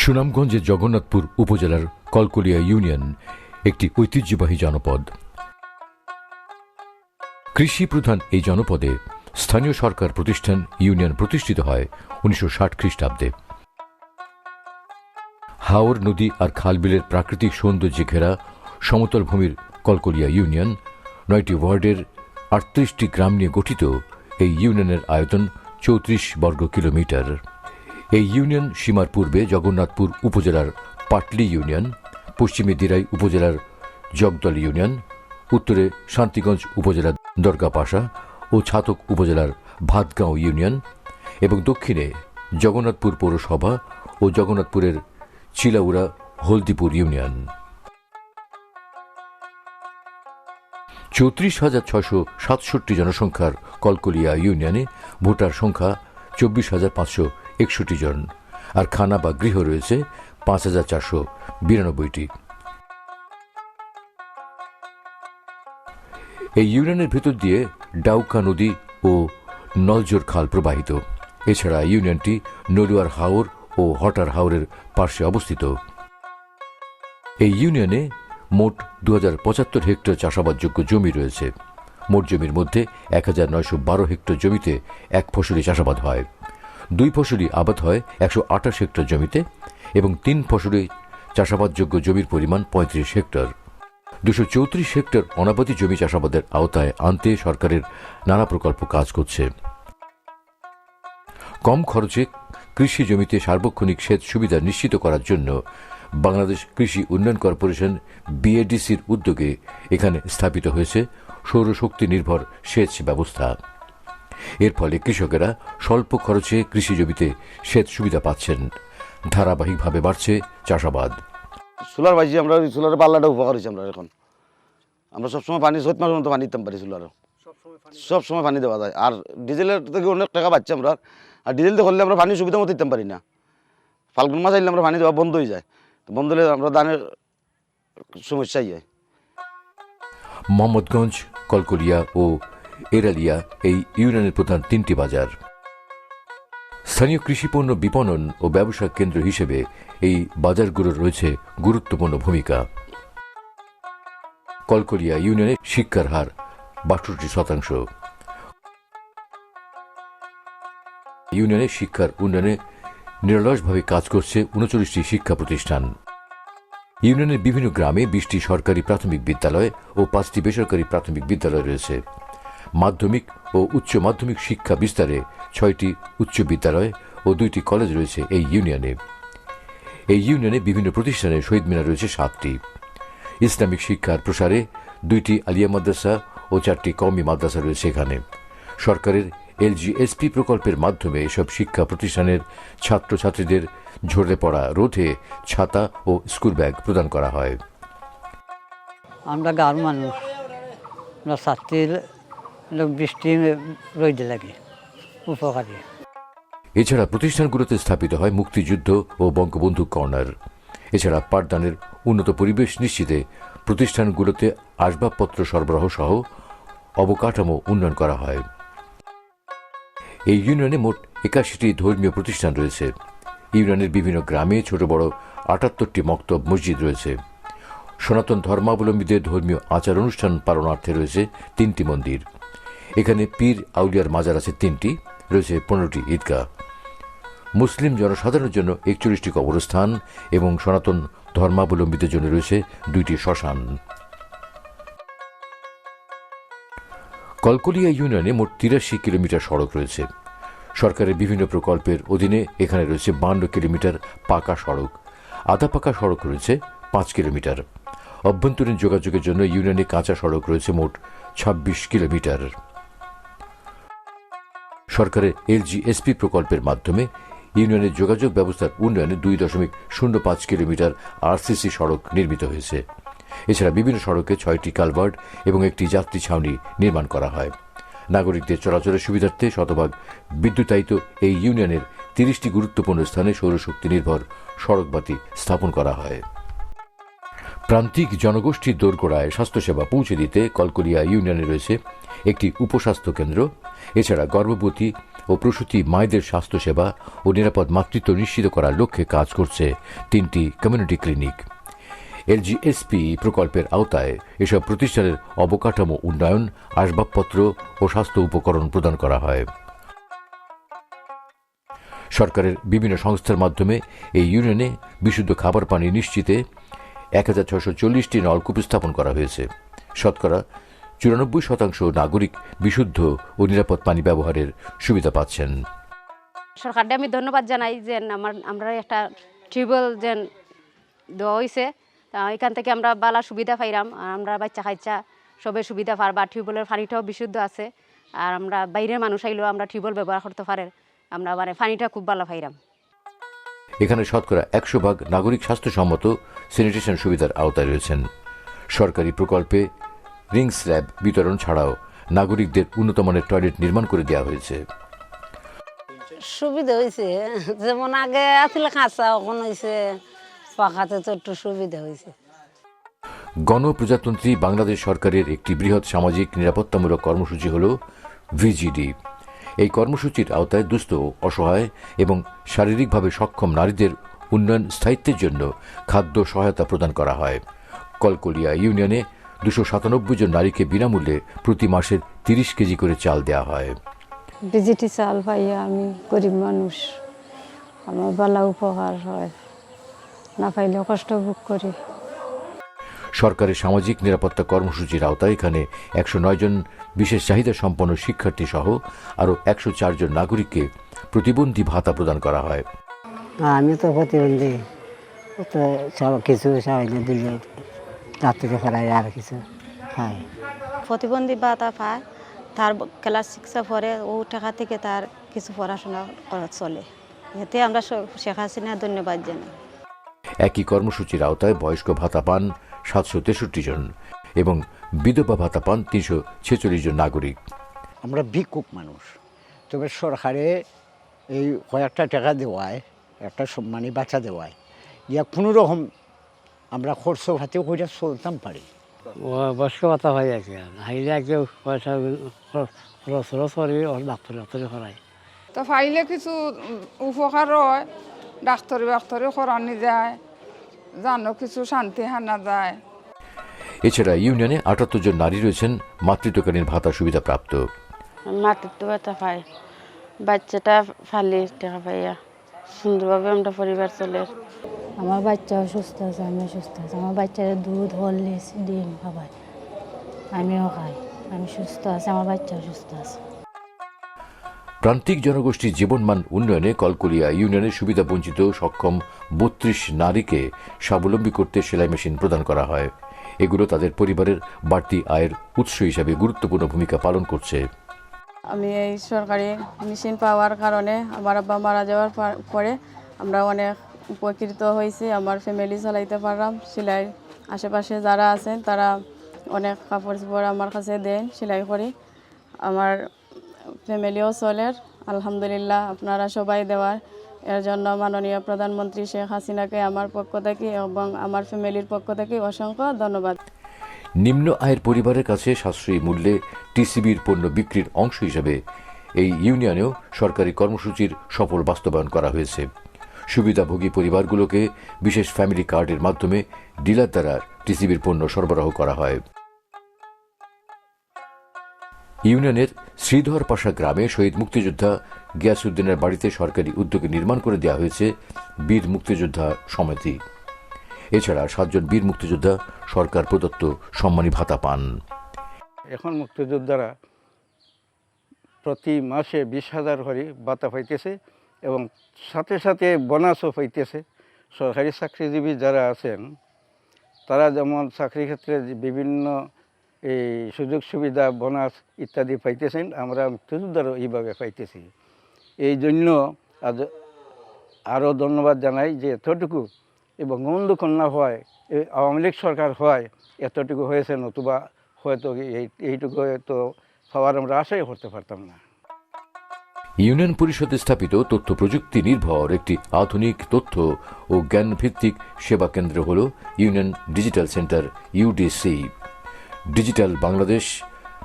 সুনামগঞ্জের জগন্নাথপুর উপজেলার কলকলিয়া ইউনিয়ন একটি ঐতিহ্যবাহী জনপদ। কৃষি প্রধান এই জনপদে স্থানীয় সরকার প্রতিষ্ঠান ইউনিয়ন প্রতিষ্ঠিত হয় 1960 খ্রিস্টাব্দে। হাওর নদী আর খালবিলের প্রাকৃতিক সৌন্দর্যে ঘেরা সমতল ভূমির কলকলিয়া ইউনিয়ন 9টি ওয়ার্ডের 38টি গ্রাম নিয়ে গঠিত। এই ইউনিয়নের আয়তন 34 বর্গ কিলোমিটার। এই ইউনিয়ন সীমার পূর্বে জগন্নাথপুর উপজেলার পাটলি ইউনিয়ন, পশ্চিমে দিরাই উপজেলার জগদল ইউনিয়ন, উত্তরে শান্তিগঞ্জ উপজেলার দরগাপাশা ও ছাতক উপজেলার ভাতগাঁও ইউনিয়ন এবং দক্ষিণে জগন্নাথপুর পৌরসভা ও জগন্নাথপুরের চিলাউড়া হলদিপুর ইউনিয়ন। 34,667 জনসংখ্যার কলকলিয়া ইউনিয়নে ভোটার সংখ্যা 24,561 জন, আর খানা বা গৃহ রয়েছে 5,492টি। এই ইউনিয়নের ভেতর দিয়ে ডাউকা নদী ও নলজোর খাল প্রবাহিত। এছাড়া ইউনিয়নটি নলুয়ার হাওর ও হটার হাওরের পার্শ্বে অবস্থিত। এই ইউনিয়নে মোট 2075 হেক্টর চাষাবাদযোগ্য জমি রয়েছে। মোট জমির মধ্যে 1912 হেক্টর জমিতে এক ফসলি চাষাবাদ হয়, 2 ফসলি আবাদ হয় 128 হেক্টর জমিতে এবং 3 ফসলি চাষাবাদযোগ্য জমির পরিমাণ 35 হেক্টর। 234 হেক্টর অনাবাদি জমি চাষাবাদের আওতায় আনতে সরকারের নানা প্রকল্প কাজ করছে। কম খরচে কৃষি জমিতে সার্বক্ষণিক সেচ সুবিধা নিশ্চিত করার জন্য বাংলাদেশ কৃষি উন্নয়ন কর্পোরেশন বিএডিসির উদ্যোগে এখানে স্থাপিত হয়েছে সৌরশক্তি নির্ভর সেচ ব্যবস্থা। এর ফলে কৃষকেরা স্বল্প খরচে কৃষি জমিতে সেচ সুবিধা পাচ্ছেন। ধারাবাহিকভাবে বাড়ছে চাষাবাদ। সোলার পাইছি আমরা, সোলারের পাল্লাটা উপকার হয়েছে। আমরা সবসময় পানি 7 মাস মতো পানি দিতাম পারি। সোলারও সবসময় পানি দেওয়া যায়। আর ডিজেলের থেকে অনেক টাকা পাচ্ছি আমরা। আর ডিজেল দিয়ে করলে আমরা পানি সুবিধা মতো দিতাম পারি না। ফাল্গুন মাস আইলে আমরা পানি দেওয়া বন্ধ হয়ে যায়। বন্ধ হলে আমরা ধানের সমস্যাই হয়। মোহাম্মদগঞ্জ, কলকলিয়া ও এরালিয়া এই ইউনিয়নের প্রধান 3টি বাজার। স্থানীয় কৃষিপণ্য বিপণন ও ব্যবসা কেন্দ্র হিসেবে এই বাজারগুলোর রয়েছে গুরুত্বপূর্ণ ভূমিকা। কলকলিয়া ইউনিয়নে শিক্ষার হার 62%। ইউনিয়নে শিক্ষার উন্নয়নে নিরলসভাবে কাজ করছে 39টি শিক্ষা প্রতিষ্ঠান। ইউনিয়নের বিভিন্ন গ্রামে 20টি সরকারি প্রাথমিক বিদ্যালয় ও 5টি বেসরকারি প্রাথমিক বিদ্যালয় রয়েছে। মাধ্যমিক ও উচ্চ মাধ্যমিক শিক্ষা বিস্তারে 6টি উচ্চ বিদ্যালয় ও 2টি কলেজ রয়েছে এই ইউনিয়নে। এই ইউনিয়নে বিভিন্ন প্রতিষ্ঠানের শহীদ মিনার রয়েছে 7টি। ইসলামিক শিক্ষার প্রসারে 2টি আলিয়া মাদ্রাসা ও 4টি কওমি মাদ্রাসা রয়েছে এখানে। সরকারের এলজিএসপি প্রকল্পের মাধ্যমে এসব শিক্ষা প্রতিষ্ঠানের ছাত্রছাত্রীদের ঝরে পড়া রোধে ছাতা ও স্কুল ব্যাগ প্রদান করা হয়। আমরা গাঁর মানুষ, আমরা ছাত্রীর বৃষ্টি রোদ লাগে উপকারী। এছাড়া প্রতিষ্ঠানগুলোতে স্থাপিত হয় মুক্তিযুদ্ধ ও বঙ্গবন্ধু কর্নার। এছাড়া পাঠদানের উন্নত পরিবেশ নিশ্চিতে প্রতিষ্ঠানগুলোতে আসবাবপত্র সরবরাহ সহ অবকাঠামো উন্নয়ন করা হয়। এই ইউনিয়নে মোট 81টি ধর্মীয় প্রতিষ্ঠান রয়েছে। ইউনিয়নের বিভিন্ন গ্রামে ছোট বড় 78টি মক্তব মসজিদ রয়েছে। সনাতন ধর্মাবলম্বীদের ধর্মীয় আচার অনুষ্ঠান পালনার্থে রয়েছে 3টি মন্দির। এখানে পীর আউলিয়ার মাজার আছে 3টি, রয়েছে 15টি ঈদগাহ। মুসলিম জনসাধারণের জন্য 41টি কবরস্থান এবং সনাতন ধর্মাবলম্বীদের জন্য রয়েছে 2টি শ্মশান। কলকলিয়া ইউনিয়নে মোট 83 কিলোমিটার সড়ক রয়েছে। সরকারের বিভিন্ন প্রকল্পের অধীনে এখানে রয়েছে 52 কিলোমিটার পাকা সড়ক, আধা পাকা সড়ক রয়েছে 5 কিলোমিটার। অভ্যন্তরীণ যোগাযোগের জন্য ইউনিয়নে কাঁচা সড়ক রয়েছে মোট 26 কিলোমিটার। সরকারের এলজিএসপি প্রকল্পের মাধ্যমে ইউনিয়নের যোগাযোগ ব্যবস্থার উন্নয়নে 2.05 কিলোমিটার আরসিসি সড়ক নির্মিত হয়েছে। এছাড়া বিভিন্ন সড়কে 6টি কালভার্ট এবং একটি যাত্রী ছাউনি নির্মাণ করা হয়। নাগরিকদের চলাচলের সুবিধার্থে শতভাগ বিদ্যুতায়িত এই ইউনিয়নের 30টি গুরুত্বপূর্ণ স্থানে সৌরশক্তি নির্ভর সড়কবাতি স্থাপন করা হয়। প্রান্তিক জনগোষ্ঠীর দোরগোড়ায় স্বাস্থ্যসেবা পৌঁছে দিতে কলকলিয়া ইউনিয়নে রয়েছে একটি উপস্বাস্থ্য কেন্দ্র, এছাড়া গর্ভবতী ও প্রসূতি মায়েদের স্বাস্থ্যসেবা ও নিরাপদ মাতৃত্ব নিশ্চিত করার লক্ষ্যে কাজ করছে 3টি কমিউনিটি ক্লিনিক। এলজিএসপি প্রকল্পের আওতায় এসব প্রতিষ্ঠানের অবকাঠামো উন্নয়ন, আসবাবপত্র ও স্বাস্থ্য উপকরণ প্রদান করা হয়। সরকারের বিভিন্ন সংস্থার মাধ্যমে এই ইউনিয়নে বিশুদ্ধ খাবার পানি নিশ্চিতে 1640টি নলকূপ স্থাপন করা হয়েছে। শতকরা 94% নাগরিক বিশুদ্ধ ও নিরাপদ পানি ব্যবহারের সুবিধা পাচ্ছেন। সরকারকে আমি ধন্যবাদ জানাই যে আমরা একটা টিউবওয়েল যে দেওয়া হয়েছে, এখান থেকে আমরা বালা সুবিধা পাইলাম। আমরা বাচ্চা কাচ্চা সবে সুবিধা পারবা, টিউবওয়েলের পানিটাও বিশুদ্ধ আছে। আর আমরা বাইরের মানুষ আইলেও আমরা টিউবওয়েল ব্যবহার করতে পারে, আমরা মানে পানিটা খুব ভালো পাইলাম। এখানে শতকরা 100% নাগরিক স্বাস্থ্যসম্মত স্যানিটেশন সুবিধার আওতায় রয়েছেন। সরকারি প্রকল্পে রিং স্ল্যাব বিতরণ ছাড়াও নাগরিকদের উন্নত মানের টয়লেট নির্মাণ করে দেওয়া হয়েছে। সুবিধা হয়েছে, যেমন আগে আসলে কাঁচা, এখন হয়েছে পাখাতে, তো একটু সুবিধা হয়েছে। গণপ্রজাতন্ত্রী বাংলাদেশ সরকারের একটি বৃহৎ সামাজিক নিরাপত্তামূলক কর্মসূচি হল ভিজিডি। এই কর্মসূচির আওতায় দুস্থ, অসহায় এবং শারীরিকভাবে সক্ষম নারীদের উন্নয়ন স্থায়িত্বের জন্য খাদ্য সহায়তা প্রদান করা হয়। কলকলিয়া ইউনিয়নে 297 জন নারীকে বিনামূল্যে প্রতি মাসে 30 কেজি করে চাল দেওয়া হয়। ভিজিটি চাল পাইয়া আমি গরিব মানুষ, আমার বালা উপকার হয়, না পাইলেও কষ্ট ভোগ করি। সরকারের সামাজিক নিরাপত্তা কর্মসূচির আওতায় এখানে 109 জন বিশেষ চাহিদা সম্পন্ন শিক্ষার্থী সহ আরও 104 জন নাগরিককে প্রতিবন্ধী ভাতা প্রদান করা হয়। আমি তো প্রতিবন্ধী, তো সব কিছু সাহায্য দিলে যাত্রী করাই আর কিছু হয়। প্রতিবন্ধী ভাতা পায়, তার ক্লাস 6 পরে ও টাকা থেকে তার কিছু পড়াশোনা করা চলে। এতে আমরা শেখ হাসিনার ধন্যবাদ জানাই। একই কর্মসূচির আওতায় বয়স্ক ভাতা পান 763 জন এবং বিধবা ভাতা পান 346 জন নাগরিক। আমরা ভিক্ষুক মানুষ, তবে সরকারে এই কয়েকটা টাকা দেওয়ায়, একটা সম্মানী বাচ্চা দেওয়ায়, ইয়া কোনো রকম আমরা খরচ হাতে করে চলতাম পারি। বয়স্ক ভাতা হয়ে গেছে, হাইলে কেউ পয়সা খরচ করে ডাক্তারি করায়। তো পাইলে কিছু উপকার হয়, ডাক্তারি করানি যায়, জানো কিছু শান্তি হানা যায়। এছাড়া ইউনিয়নে 78 জন নারী রয়েছেন মাতৃত্বকালীন ভাতা সুবিধা প্রাপ্ত। মাতৃত্ব ভাতা পাই, বাচ্চাটা ফালি টাকা পাইয়া সুন্দরভাবে আমরা পরিবার চলে। আমার বাচ্চাও সুস্থ আছে, আমিও সুস্থ আছি। আমার বাচ্চারা দুধ, হরলিক্স, ডিম খাবাই, আমিও খাই। আমি সুস্থ আছি, আমার বাচ্চাও সুস্থ আছে। প্রান্তিক জনগোষ্ঠীর জীবনমান উন্নয়নে কলকলিয়া ইউনিয়নের সুবিধা বঞ্চিত সক্ষম 32 নারীকে স্বাবলম্বী করতে সেলাই মেশিন প্রদান করা হয়। এগুলো তাদের পরিবারের বাড়তি আয়ের উৎস হিসাবে গুরুত্বপূর্ণ ভূমিকা পালন করছে। আমি এই সরকারি মেশিন পাওয়ার কারণে আমার আব্বা মারা যাওয়ার পরে আমরা অনেক উপকৃত হয়েছি। আমার ফ্যামিলি চালাইতে পারলাম। সেলাই আশেপাশে যারা আছেন তারা অনেক কাপড় চোপড় আমার কাছে দেন, সেলাই করি। আমার ফ্যামিলিও চলে, আলহামদুলিল্লাহ। আপনারা সবাই দেওয়ার এর জন্য মাননীয় প্রধানমন্ত্রী শেখ হাসিনাকে আমার পক্ষ থেকে এবং আমার ফ্যামিলির পক্ষ থেকে অসংখ্য ধন্যবাদ। নিম্ন আয়ের পরিবারের কাছে সাশ্রয়ী মূল্যে টিসিবির পণ্য বিক্রির অংশ হিসেবে এই ইউনিয়নেও সরকারি কর্মসূচির সফল বাস্তবায়ন করা হয়েছে। সুবিধাভোগী পরিবারগুলোকে বিশেষ ফ্যামিলি কার্ডের মাধ্যমে ডিলার দ্বারা টিসিবির পণ্য সরবরাহ করা হয়। ইউনিয়নের শ্রীধর পাশা গ্রামে শহীদ মুক্তিযোদ্ধা গিয়াসউদ্দিনের বাড়িতে সরকারি উদ্যোগে নির্মাণ করে দেওয়া হয়েছে বীর মুক্তিযোদ্ধা সমিতি। এছাড়া 7 জন বীর মুক্তিযোদ্ধা সরকার প্রদত্ত সম্মানী ভাতা পান। এখন মুক্তিযোদ্ধারা প্রতি মাসে 20,000 করে ভাতা পাইতেছে এবং সাথে সাথে বোনাসও পাইতেছে। সরকারি চাকরিজীবী যারা আছেন তারা যেমন চাকরি ক্ষেত্রে বিভিন্ন এই সুযোগ সুবিধা, বোনাস ইত্যাদি পাইতেছেন, আমরা মুক্তিযোদ্ধারও এইভাবে পাইতেছি। এই জন্য আরও ধন্যবাদ জানাই যে এতটুকু এবং বঙ্গবন্ধু কন্যা হয়, আওয়ামী লীগ সরকার হয়, এতটুকু হয়েছে, নতুবা হয়তো এইটুকু হয়তো পাওয়ার আমরা আশাই করতে পারতাম না। ইউনিয়ন পরিষদে স্থাপিত তথ্য প্রযুক্তি নির্ভর একটি আধুনিক তথ্য ও জ্ঞান ভিত্তিক সেবা কেন্দ্র হল union digital centre UDC. Digital Bangladesh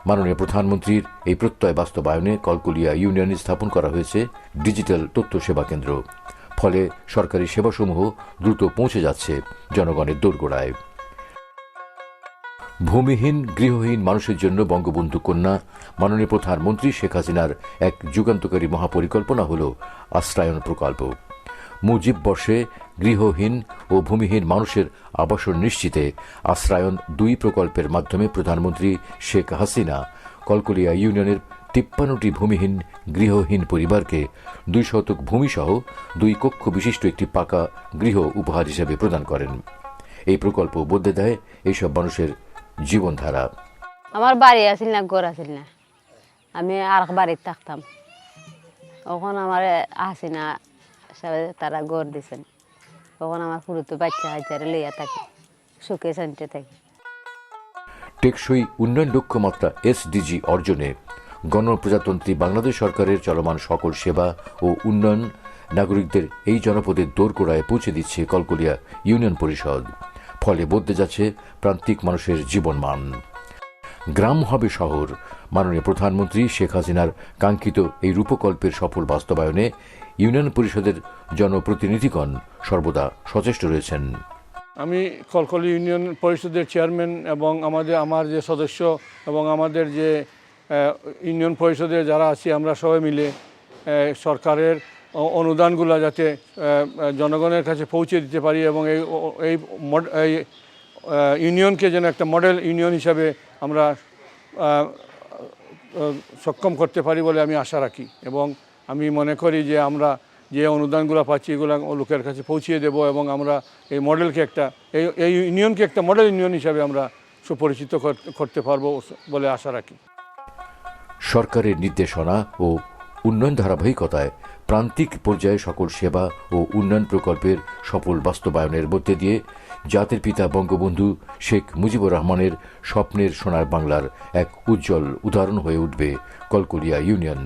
মাননীয় প্রধানমন্ত্রীর এই প্রত্যয় বাস্তবায়নে কলকলিয়া ইউনিয়নে স্থাপন করা হয়েছে ডিজিটাল তথ্য সেবা কেন্দ্র। ফলে সরকারি সেবাসমূহ দ্রুত পৌঁছে যাচ্ছে জনগণের দোরগোড়ায়। ভূমিহীন গৃহহীন মানুষের জন্য বঙ্গবন্ধু কন্যা মাননীয় প্রধানমন্ত্রী শেখ হাসিনার এক যুগান্তকারী মহাপরিকল্পনা হল আশ্রয়ন প্রকল্প। মুজিব বর্ষে গৃহহীন ও ভূমিহীন মানুষের আবাসন নিশ্চিতে আশ্রয়ন 2 প্রকল্পের মাধ্যমে প্রধানমন্ত্রী শেখ হাসিনা কলকলিয়া ইউনিয়নের 53টি ভূমিহীন গৃহহীন পরিবারকে 2 শতক ভূমিসহ 2 কক্ষ বিশিষ্ট একটি পাকা গৃহ উপহার হিসেবে প্রদান করেন। এই প্রকল্প বদলে দেয় এইসব মানুষের জীবনধারা। আমার বাড়ি আসিল না, ঘর আসিল না, আমি আর বাড়িতে থাকতাম। তখন আমার হাসিনা তারা ঘর দিয়েছেন। তখন আমার পুরুতো বাচ্চা হাজারে লইয়া থাকি, সুখে শান্তি থাকি। টেকসই উন্নয়ন লক্ষ্যমাত্রা SDG অর্জনে গণপ্রজাতন্ত্রী বাংলাদেশ সরকারের চলমান সকল সেবা ও উন্নয়ন নাগরিকদের এই জনপদের দোরগোড়ায় পৌঁছে দিচ্ছে কলকলিয়া ইউনিয়ন পরিষদ। ফলে বদলে যাচ্ছে প্রান্তিক মানুষের জীবনমান। গ্রাম হবে শহর। মাননীয় প্রধানমন্ত্রী শেখ হাসিনার কাঙ্ক্ষিত এই রূপকল্পের সফল বাস্তবায়নে ইউনিয়ন পরিষদের জনপ্রতিনিধিগণ সর্বদা সচেষ্ট রয়েছেন। আমি কলকলি ইউনিয়ন পরিষদের চেয়ারম্যান এবং আমার যে সদস্য এবং আমাদের যে ইউনিয়ন পরিষদে যারা আছি, আমরা সবাই মিলে সরকারের অনুদানগুলো যাতে জনগণের কাছে পৌঁছে দিতে পারি এবং এই ইউনিয়নকে যেন একটা মডেল ইউনিয়ন হিসাবে আমরা সক্ষম করতে পারি বলে আমি আশা রাখি। এবং আমি মনে করি যে আমরা যে অনুদানগুলো পাচ্ছি এগুলো লোকের কাছে পৌঁছিয়ে দেব এবং আমরা এই মডেলকে এই ইউনিয়নকে একটা মডেল ইউনিয়ন হিসাবে আমরা সুপরিচিত করতে পারবো বলে আশা রাখি। সরকারের নির্দেশনা ও উন্নয়ন ধারাবাহিকতায় প্রান্তিক পর্যায়ে সকল সেবা ও উন্নয়ন প্রকল্পের সফল বাস্তবায়নের মধ্যে দিয়ে জাতির পিতা বঙ্গবন্ধু শেখ মুজিবুর রহমানের স্বপ্নের সোনার বাংলার এক উজ্জ্বল উদাহরণ হয়ে উঠবে কলকলিয়া ইউনিয়ন।